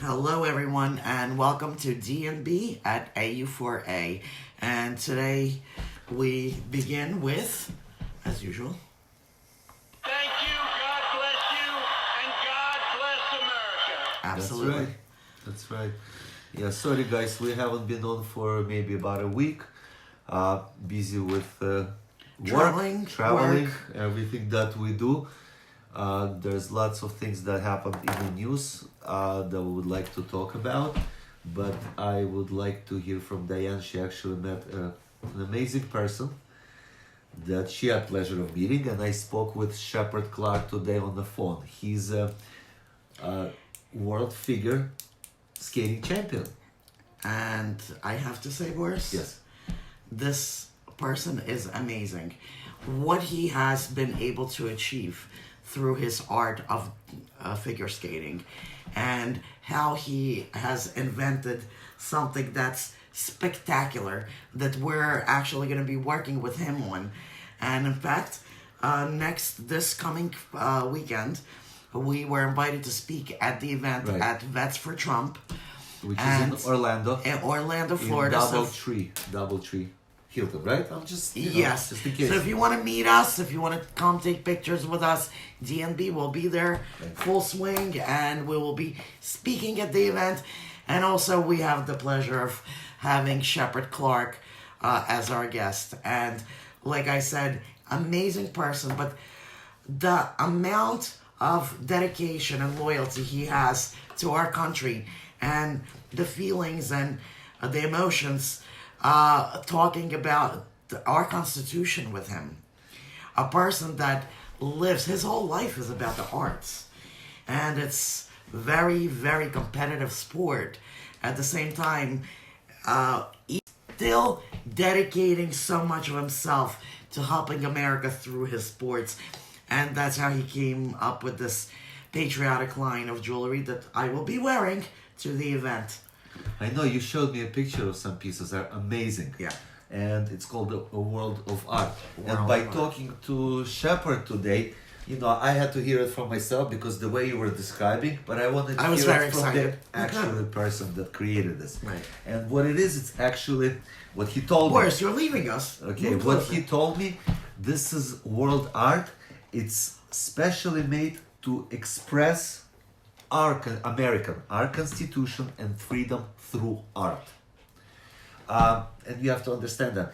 Hello, everyone, and welcome to DNB at AU4A. And today we begin with, as usual, Thank you, God bless you, and God bless America. absolutely. That's right. Yeah, sorry guys, we haven't been on for maybe about a week. Busy with Traveling, work. everything that we do. There's lots of things that happened in the news that we would like to talk about. But I would like to hear from Diane. She actually met an amazing person that she had pleasure of meeting, and I spoke with Shepard Clark today on the phone. He's a world figure skating champion. And I have to say, Boris, Yes. this person is amazing. What he has been able to achieve through his art of figure skating and how he has invented something that's spectacular that we're actually going to be working with him on. And in fact, this coming weekend, we were invited to speak at the event Right. at Vets for Trump Which And- is in Orlando. in Orlando, In Florida. Doubletree Hilton, right? I'm just Yes. just in case. So if you want to meet us, if you want to come take pictures with us, DNB will be there full swing and we will be speaking at the event. And also we have the pleasure of having Shepard Clark as our guest. And like I said, amazing person, but the amount of dedication and loyalty he has to our country and the feelings and the emotions talking about our Constitution with him. A person that lives, his whole life is about the arts. And it's very, very competitive sport. At the same time, he's still dedicating so much of himself to helping America through his sports. And that's how he came up with this patriotic line of jewelry that I will be wearing to the event. I know you showed me a picture of some pieces. They're amazing. Yeah. And it's called a World of Art. World and by of Art. talking to Shepard today, I had to hear it from myself because the way you were describing, but I wanted to I was hear very it from excited. the actual person that created this. Right. And what it is, it's actually what he told me. Boris, you're leaving us. Okay, Move what closer. he told me, this is world art. It's specially made to express our our Constitution and freedom through art. And you have to understand that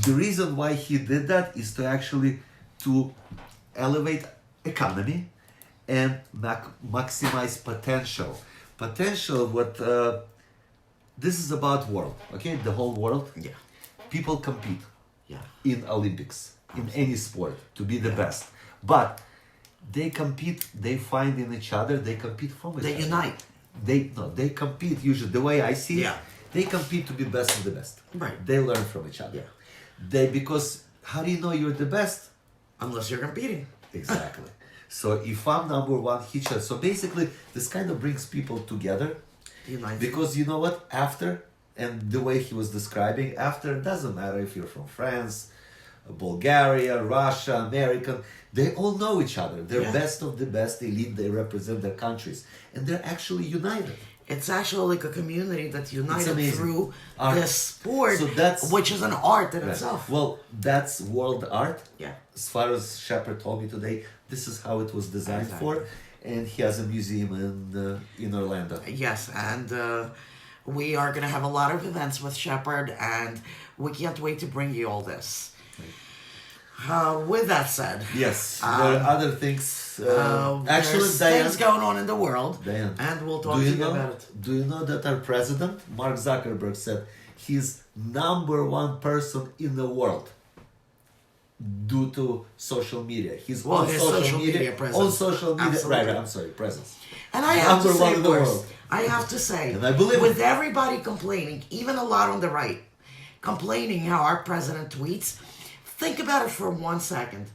the reason why he did that is to actually to elevate economy and maximize potential. Potential. This is about world. Okay, the whole world. Yeah. People compete Yeah. in Olympics, in any sport, to be the best. But they compete, they find in each other, they compete from each They other. unite. They compete usually, the way I see it, Yeah. they compete to be best of the best. Right. They learn from each other. Yeah. Because how do you know you're the best? Unless you're competing. Exactly. So if I'm number one, he should. So basically, this kind of brings people together. Unite. Because you know what? After, and the way he was describing, after, it doesn't matter if you're from France, Bulgaria, Russia, American, they all know each other. They're Yeah. best of the best elite. They represent their countries. And they're actually united. It's actually like a community that's united amazing. through Art. this sport, So that's- which is an art in Right. itself. Well, that's world art. Yeah. As far as Shepard told me today, this is how it was designed Exactly. for. And he has a museum in Orlando. Yes, and we are going to have a lot of events with Shepard, and we can't wait to bring you all this. With that said, Yes, there are other things. Actually, there's Diane, things going on in the world, Diane, and we'll talk do to you you know? about it. Do you know that our president, Mark Zuckerberg, said he's number one person in the world due to social media. He's Well, on his social, social media presence. On social media, Absolutely. right? I'm sorry, presence. And I have to Number one say, in the Boris, world. I have to say, And I believe with everybody complaining, even a lot on the right, complaining how our president tweets, think about it for 1 second.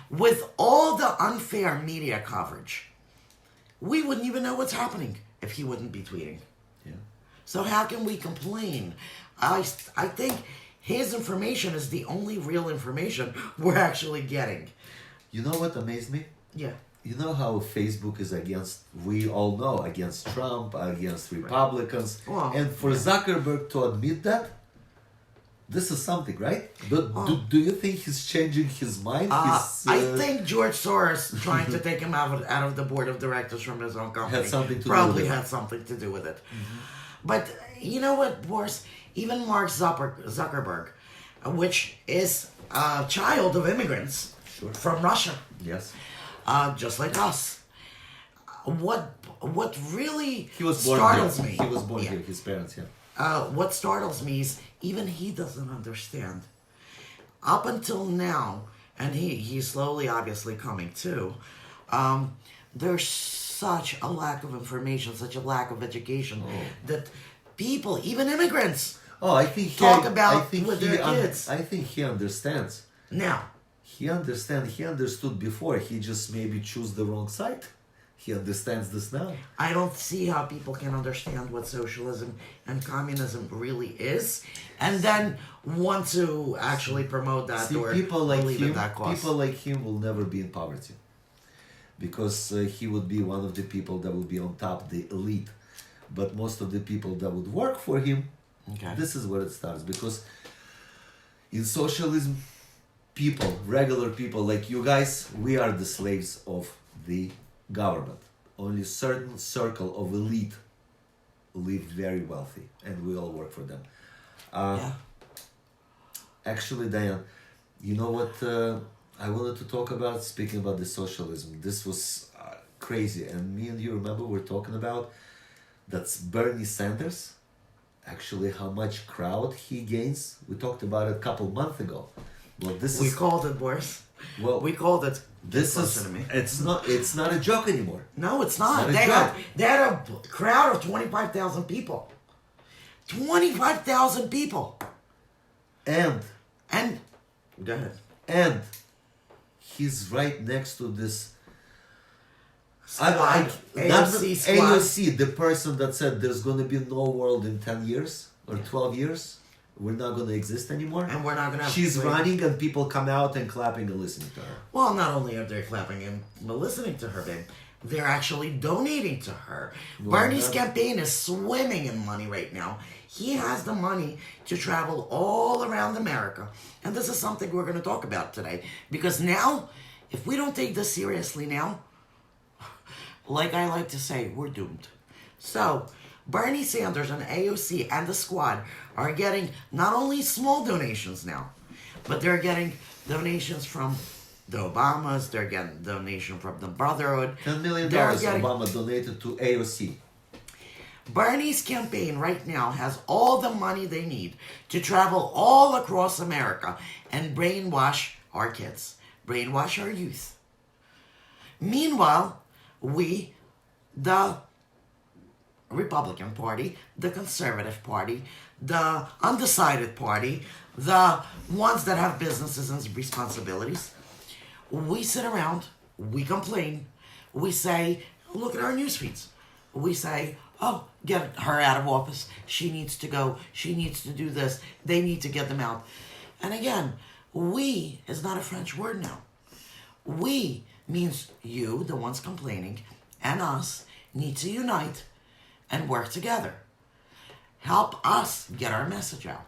With all the unfair media coverage, we wouldn't even know what's happening if he wouldn't be tweeting. Yeah. So how can we complain? I think his information is the only real information we're actually getting. You know what amazed me? Yeah. you know how Facebook is against, we all know, against Trump, against Republicans. Well, And for Zuckerberg to admit that, this is something, right? But do you think he's changing his mind? I think George Soros trying to take him out of the board of directors from his own company Had something to do probably with it. had something to do with it. But you know what, Boris? Even Mark Zuckerberg, which is a child of immigrants Sure. from Russia, Yes. just like us. What really He was born startles here. me? He was born Yeah. here, his parents, yeah. What startles me is even he doesn't understand. Up until now, and he's slowly obviously coming to, there's such a lack of information, such a lack of education that people, even immigrants, Oh, I think Talk he, about I think with he their kids. I think he understands. now, He understood before. He just maybe choose the wrong side. He understands this now. I don't see how people can understand what socialism and communism really is, and then want to actually promote that See, or people like believe in him, that cause. people like him will never be in poverty, because he would be one of the people that will be on top, the elite. But most of the people that would work for him, Okay. this is where it starts. Because in socialism, people, regular people like you guys, we are the slaves of the government. Only certain circle of elite live very wealthy, and we all work for them. Yeah. Actually, Diane, you know what I wanted to talk about? Speaking about the socialism, this was crazy. And me and you, remember, we're talking about that's Bernie Sanders. Actually, how much crowd he gains. We talked about it a couple months ago. Well, this We is called it, Boris. well. We called it. This Listen is to me. it's not a joke anymore. No, it's not. not a They joke. had a crowd of 25,000 people. 25,000 people. And And go ahead. and he's right next to this Squad, not AOC the squad. AOC, the person that said there's going to be no world in 10 years or 12 years. We're not going to exist anymore. And we're not gonna have She's slavery. running and people come out and clapping and listening to her. Well, not only are they clapping and listening to her, babe, they're actually donating to her. Bernie's that- campaign is swimming in money right now. He has the money to travel all around America. And this is something we're going to talk about today. Because now, if we don't take this seriously now, like I like to say, we're doomed. So, Bernie Sanders and AOC and the squad are getting not only small donations now, but they're getting donations from the Obamas, they're getting donation from the Brotherhood. $10 million They're getting- Obama donated to AOC. Bernie's campaign right now has all the money they need to travel all across America and brainwash our kids, brainwash our youth. Meanwhile, we, the Republican Party, the Conservative Party, the undecided party, the ones that have businesses and responsibilities, we sit around, we complain, we say, look at our news feeds. We say, oh, get her out of office. She needs to go. She needs to do this. They need to get them out. And again, we is not a French word now. We means you, the ones complaining, and us need to unite and work together. Help us get our message out.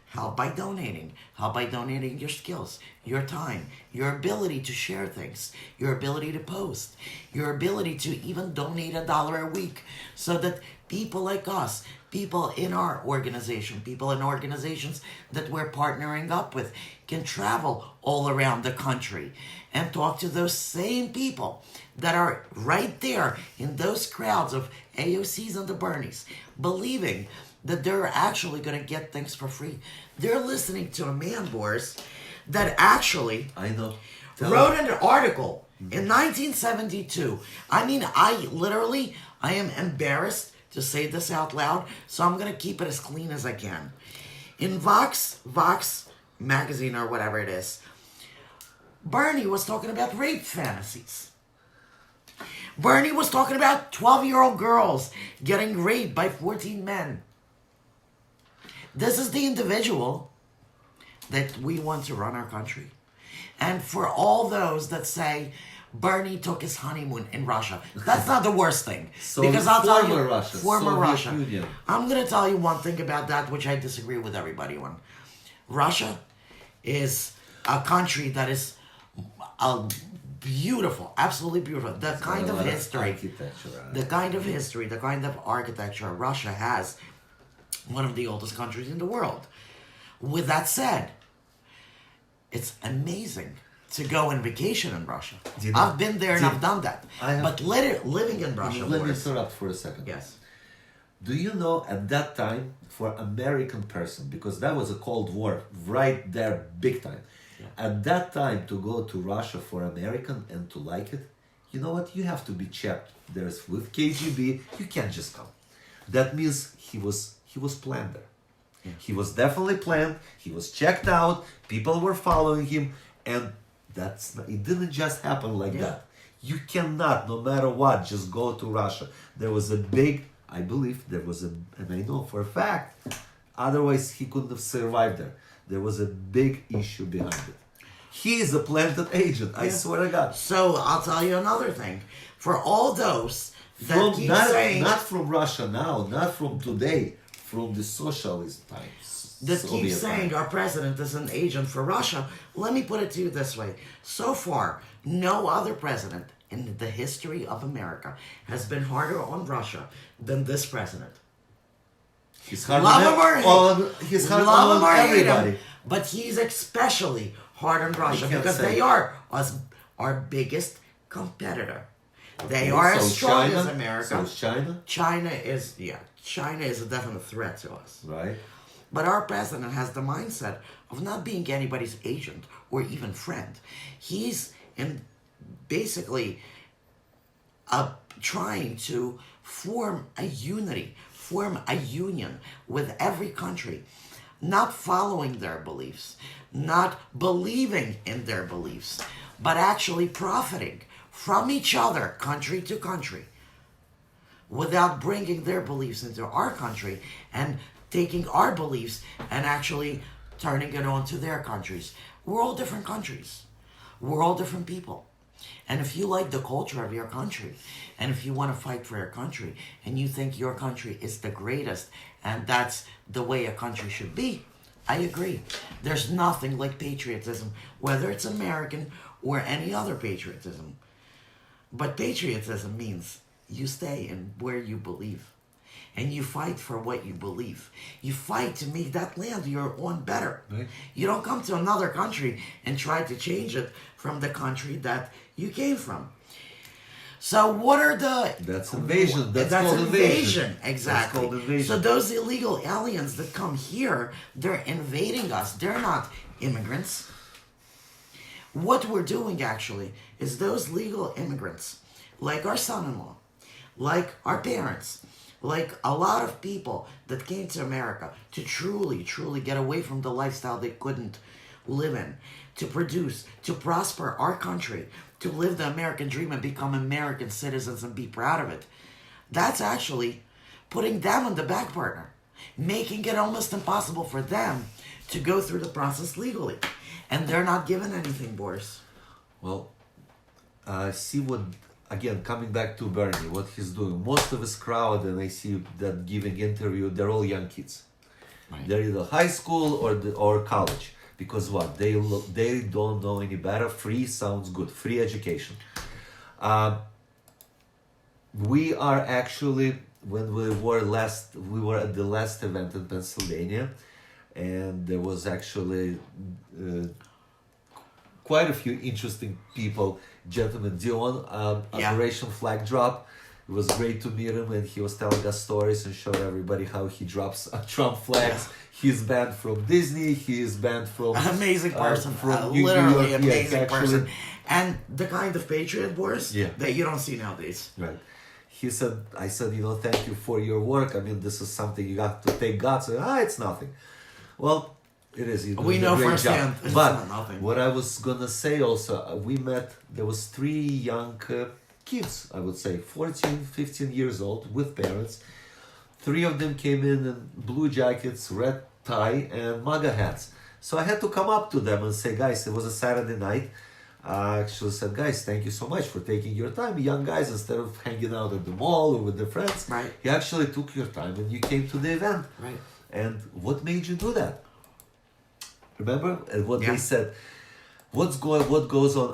Help by donating. Help by donating your skills, your time, your ability to share things, your ability to post, your ability to even donate $1 a week so that people like us, people in our organization, people in organizations that we're partnering up with can travel all around the country and talk to those same people that are right there in those crowds of AOCs and the Bernies, believing that they're actually going to get things for free. They're listening to a man, Boris, that actually I know. wrote an article in 1972. I mean, I am embarrassed to say this out loud, so I'm going to keep it as clean as I can. In Vox magazine or whatever it is, Bernie was talking about rape fantasies. Bernie was talking about 12-year-old girls getting raped by 14 men. This is the individual that we want to run our country. And for all those that say, Bernie took his honeymoon in Russia. That's not the worst thing. So because I'll tell you, former Russia, former Soviet Russia. Union. I'm going to tell you one thing about that, which I disagree with everybody on. Russia is a country that is beautiful, absolutely beautiful. The kind of history, architecture, right? the kind of history, the kind of architecture Russia has, one of the oldest countries in the world. With that said, it's amazing to go on vacation in Russia. You know- I've been there and Tim, I've done that. I have- But living in Russia, Let me Boris, interrupt for a second. yes. Do you know at that time, for American person, because that was a Cold War right there, big time. At that time, to go to Russia for American and to like it, you know what? You have to be checked. There's with KGB. You can't just come. That means he was planned there. He was definitely planned. He was checked out. People were following him, and it didn't just happen like that. You cannot, no matter what, just go to Russia. There was a big, I believe, and I know for a fact, otherwise he couldn't have survived there. There was a big issue behind it. He is a planted agent, I swear to God. So I'll tell you another thing. For all those that From, keep not, saying not from Russia now, not from today, from the socialist times. that keep Soviet saying times. our president is an agent for Russia, let me put it to you this way. So far, no other president in the history of America has been harder on Russia than this president. He's hard Love on him or ev- hate on, he's hard Love on him or hate everybody. him, but he's especially hard on Russia can't because say. they are our biggest competitor. They Okay, are so as strong China, as America. So is China, China is a definite threat to us. right? But our president has the mindset of not being anybody's agent or even friend. He's basically trying to form a unity, form a union with every country, not following their beliefs, not believing in their beliefs, but actually profiting from each other, country to country, without bringing their beliefs into our country and taking our beliefs and actually turning it on to their countries. We're all different countries. We're all different people. And if you like the culture of your country, and if you want to fight for your country, and you think your country is the greatest, and that's the way a country should be, I agree. There's nothing like patriotism, whether it's American or any other patriotism. But patriotism means you stay in where you believe. And you fight for what you believe. You fight to make that land you're on better. Right. You don't come to another country and try to change it from the country that you came from. So what are the... That's invasion. That's called invasion. Exactly. That's called invasion. So those illegal aliens that come here, they're invading us. They're not immigrants. What we're doing actually is those legal immigrants, like our son-in-law, like our parents, like a lot of people that came to America to truly, truly get away from the lifestyle they couldn't live in, to produce, to prosper our country, to live the American dream and become American citizens and be proud of it. That's actually putting them on the back burner, making it almost impossible for them to go through the process legally. And they're not given anything, Boris. Well, see what, again, coming back to Bernie, what he's doing. Most of his crowd, and I see that giving interview, they're all young kids. Right. They're either high school or college. Because what? They don't know any better. Free sounds good. Free education. We are actually, when we were at the last event in Pennsylvania, and there was actually quite a few interesting people. Gentleman Dion, Operation Flag Drop. It was great to meet him, and he was telling us stories and showed everybody how he drops Trump flags. He's banned from Disney. He is banned from Amazing person, New literally York. amazing Yes, actually. person, and the kind of patriot, Boris, that you don't see nowadays. Right. He said, I said, thank you for your work. I mean, this is something you got to take guts. It's nothing. Well, it is. You're We doing know a great firsthand job. it's But not nothing. what I was gonna say also, there was 3 young kids, I would say, 14, 15 years old with parents. 3 of them came in blue jackets, red tie, and MAGA hats. So I had to come up to them and say, guys, it was a Saturday night. I actually said, guys, thank you so much for taking your time. Young guys, instead of hanging out at the mall or with their friends, Right. you actually took your time and you came to the event. Right. And what made you do that? Remember? And what Yeah. they said, what goes on?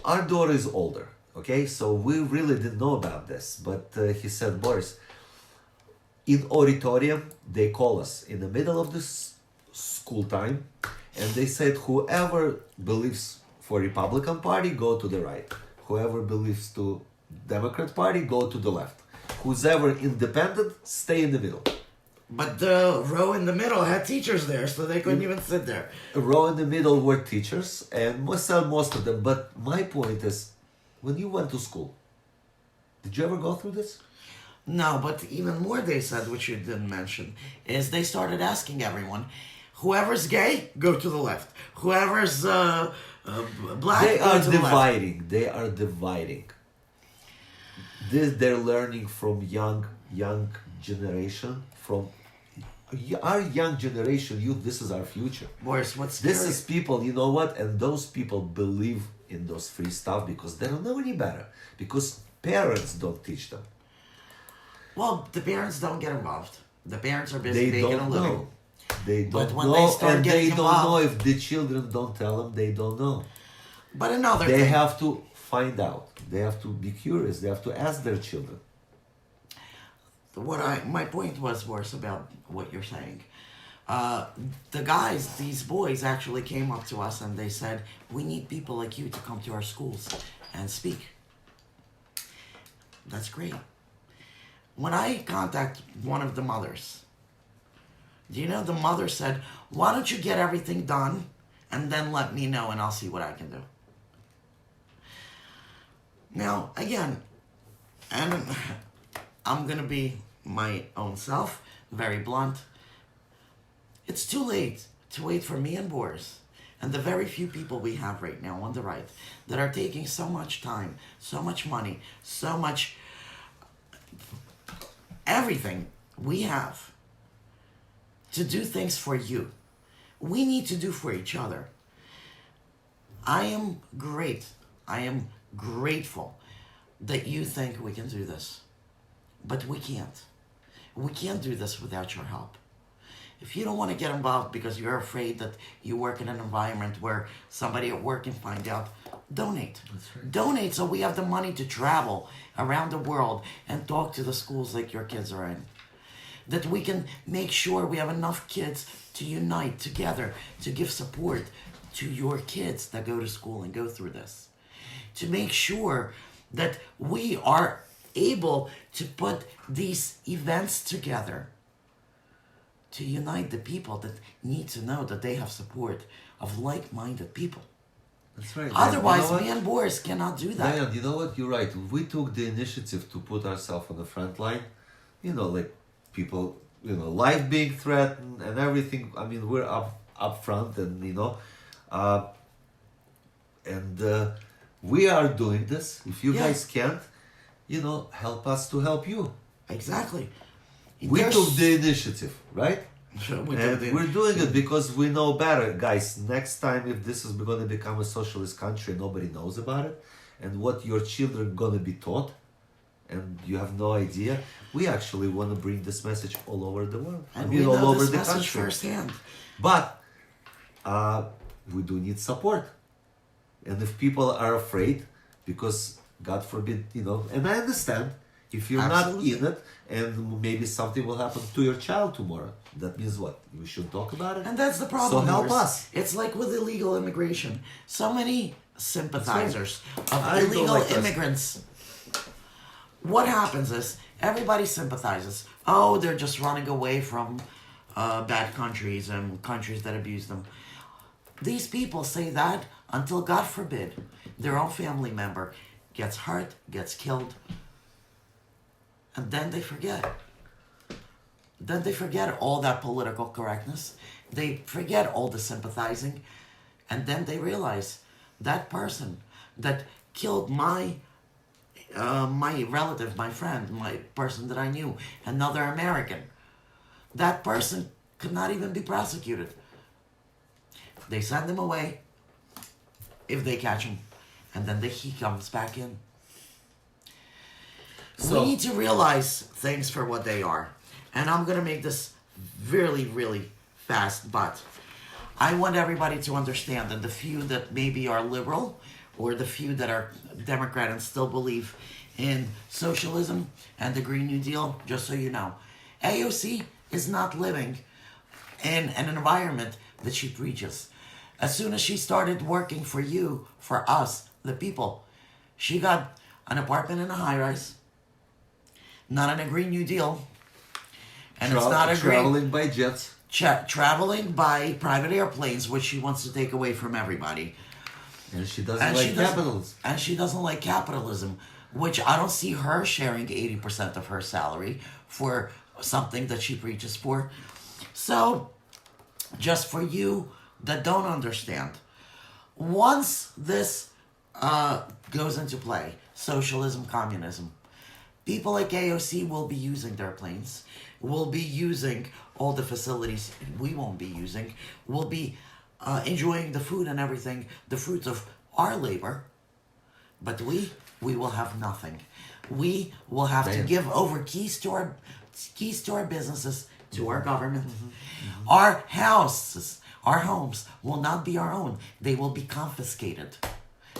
Our daughter is older, okay? So we really didn't know about this. But he said, Boris, in auditorium, they call us in the middle of this school time, and they said, whoever believes for Republican Party, go to the right. Whoever believes to Democrat Party, go to the left. Who's ever independent, stay in the middle. But the row in the middle had teachers there, so they couldn't even sit there. A row in the middle were teachers, and most of them. But my point is, when you went to school, did you ever go through this? No, but even more they said, which you didn't mention, is they started asking everyone, whoever's gay, go to the left. Whoever's black, They go are to the left. dividing. They are dividing. This they're learning from young generation. From our young generation, youth. This is our future. Boris, what's This scary- is people, you know what? And those people believe in those free stuff because they don't know any better. Because parents don't teach them. Well, the parents don't get involved. The parents are busy They making a don't living. know. They But don't when know, they start and they getting don't know involved- if the children don't tell them. They don't know. But another They thing, have to find out. They have to be curious. They have to ask their children. my point was, Boris, about what you're saying. The guys, these boys, actually came up to us and they said, "We need people like you to come to our schools and speak." That's great. When I contact one of the mothers, do you know the mother said, "Why don't you get everything done and then let me know and I'll see what I can do." Now, again, and I'm gonna be my own self, very blunt. It's too late to wait for me and Boris and the very few people we have right now on the right that are taking so much time, so much money, so much everything we have to do things for you. We need to do for each other. I am great. I am grateful that you think we can do this. But we can't. We can't do this without your help. If you don't want to get involved because you're afraid that you work in an environment where somebody at work can find out, donate. That's right. Donate so we have the money to travel around the world and talk to the schools like your kids are in. That we can make sure we have enough kids to unite together to give support to your kids that go to school and go through this. To make sure that we are able to put these events together to unite the people that need to know that they have support of like-minded people. That's right. Otherwise, And you know me what? and Boris cannot do that. Diane, you know what? You're right. We took the initiative to put ourselves on the front line. You know, like people, you know, life being threatened and everything. I mean, we're up front, and you know, we are doing this. If you Yeah. guys can't, you know, help us to help you. Exactly. We There's- took the initiative, right? We And took the- we're doing it because we know better, guys. Next time, if this is going to become a socialist country, nobody knows about it, and what your children going to be taught, and you have no idea. We actually want to bring this message all over the world. And I we mean, all know over this the message country. firsthand. But we do need support, and if people are afraid, because God forbid, you know, and I understand. If you're Absolutely. not in it, and maybe something will happen to your child tomorrow, that means what? We should talk about it. And that's the problem. So help Boris. us. It's like with illegal immigration. So many sympathizers of I don't illegal like this. immigrants. What happens is everybody sympathizes. Oh, they're just running away from bad countries and countries that abuse them. These people say that until, God forbid, their own family member gets hurt, gets killed, and then they forget. Then they forget all that political correctness. They forget all the sympathizing. And then they realize that person that killed my relative, my friend, my person that I knew, another American, that person could not even be prosecuted. They send him away if they catch him. and then the heat comes back in. So- we need to realize things for what they are. And I'm going to make this really, really fast, but I want everybody to understand that the few that maybe are liberal or the few that are Democrat and still believe in socialism and the Green New Deal, just so you know, AOC is not living in an environment that she preaches. As soon as she started working for you, for us, the people, she got an apartment in a high-rise, not in a Green New Deal, and it's not a green... traveling by jets. traveling by private airplanes, which she wants to take away from everybody. And she doesn't And like she doesn't- capitalism. And she doesn't like capitalism, which I don't see her sharing 80% of her salary for something that she preaches for. So, just for you that don't understand, once this goes into play, socialism, communism, people like AOC will be using their planes, will be using all the facilities we won't be using, will be enjoying the food and everything, the fruits of our labor, but we will have nothing. We will have to Man. give over keys to our businesses to our government. Our houses, our homes will not be our own. They will be confiscated,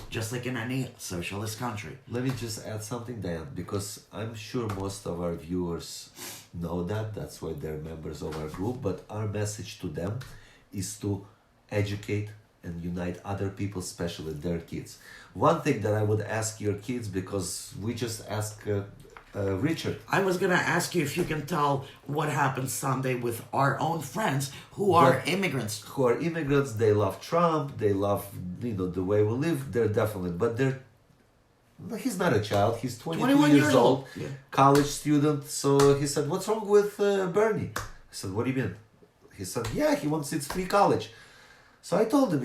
just like in any socialist country. Let me just add something, Diane, because I'm sure most of our viewers know that. That's why they're members of our group. But our message to them is to educate and unite other people, especially their kids. One thing that I would ask your kids, because we just asked Richard. I was gonna ask you if you can tell what happened Sunday with our own friends who are immigrants. Who are immigrants, they love Trump, they love the way we live. They're definitely, but he's not a child. He's 21 years old, Yeah. college student. So he said, "What's wrong with Bernie?" I said, "What do you mean?" He said, "Yeah, he wants it's free college." So I told him,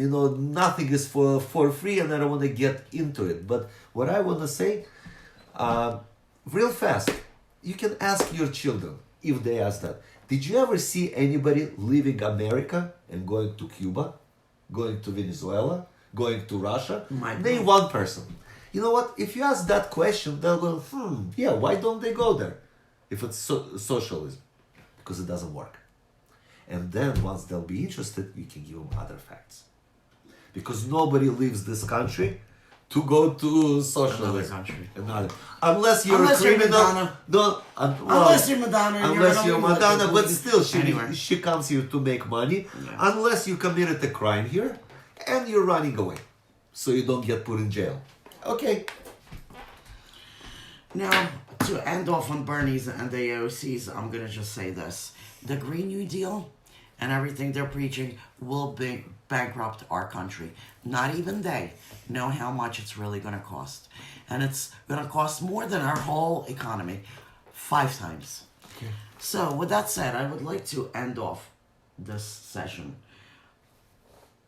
nothing is for free, and I don't want to get into it. But what I want to say, real fast, you can ask your children if they ask that. Did you ever see anybody leaving America and going to Cuba, going to Venezuela, going to Russia? Name one person. You know what? If you ask that question, they'll go, yeah, why don't they go there? If it's socialism. Because it doesn't work. And then once they'll be interested, you can give them other facts. Because nobody leaves this country to go to socialism. Another country. Unless you're Unless a you're criminal. Madonna. Unless you're Madonna. And Unless you're Madonna, but leave still anywhere. she comes here to make money. Yeah. Unless you committed a crime here and you're running away. So you don't get put in jail. Okay. Now, to end off on Bernie's and the AOC's, I'm going to just say this. The Green New Deal and everything they're preaching will bankrupt our country. Not even they know how much it's really going to cost. And it's going to cost more than our whole economy. 5 times. Okay. So, with that said, I would like to end off this session.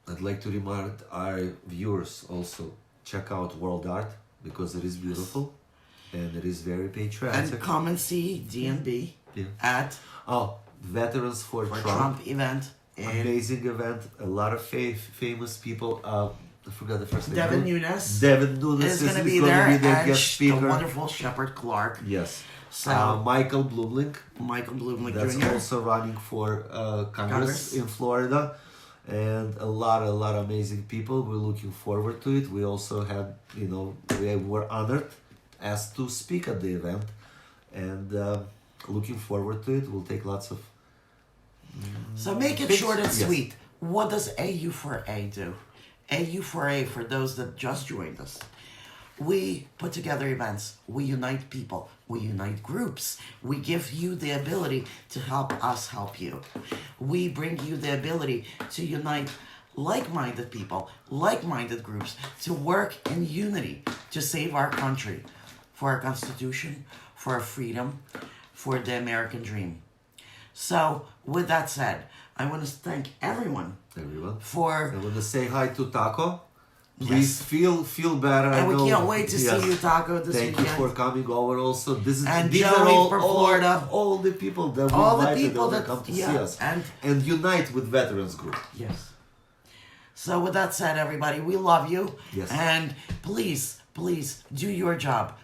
I'd like to remind our viewers also check out World Art because it is beautiful and it is very patriotic. And come and see DNB Yeah. at Veterans for Trump. Trump event. Amazing event. A lot of famous people. I forgot the first name. Devin Nunes. Devin Nunes is going to be gonna there, and guest the speaker. wonderful Shepard Clark. Yes. So Michael Bloomlink. Michael Bloomlink That's Jr. also running for Congress Congress. in Florida. And a lot of amazing people. We're looking forward to it. We also had, we were honored asked to speak at the event. And looking forward to it. We'll take lots of... So make it Fix- short and yes. sweet. What does AU4A do? AU4A, for those that just joined us, we put together events. We unite people. We unite groups. We give you the ability to help us help you. We bring you the ability to unite like-minded people, like-minded groups, to work in unity to save our country, for our Constitution, for our freedom, for the American dream. So, with that said, I want to thank everyone for... I want to say hi to Taco. Please feel better. And we can't wait to see you, Taco, this Thank weekend. you for coming over also. These are Joey from Florida. All the people that we All the invited people that that- come to yeah, see us. and unite with Veterans Group. Yes. So with that said, everybody, we love you. Yes. And please do your job.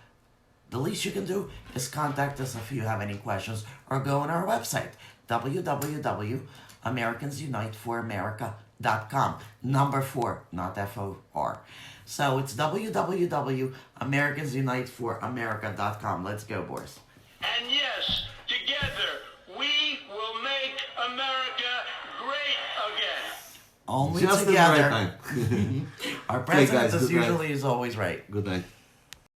The least you can do is contact us if you have any questions or go on our website, www.americansuniteforamerica.com. Number 4, not F-O-R. So it's www.americansuniteforamerica.com. Let's go, Boris. And yes, together we will make America great again. Only Just together. in the right time. Our president guys, is good night. usually is always right. Good night.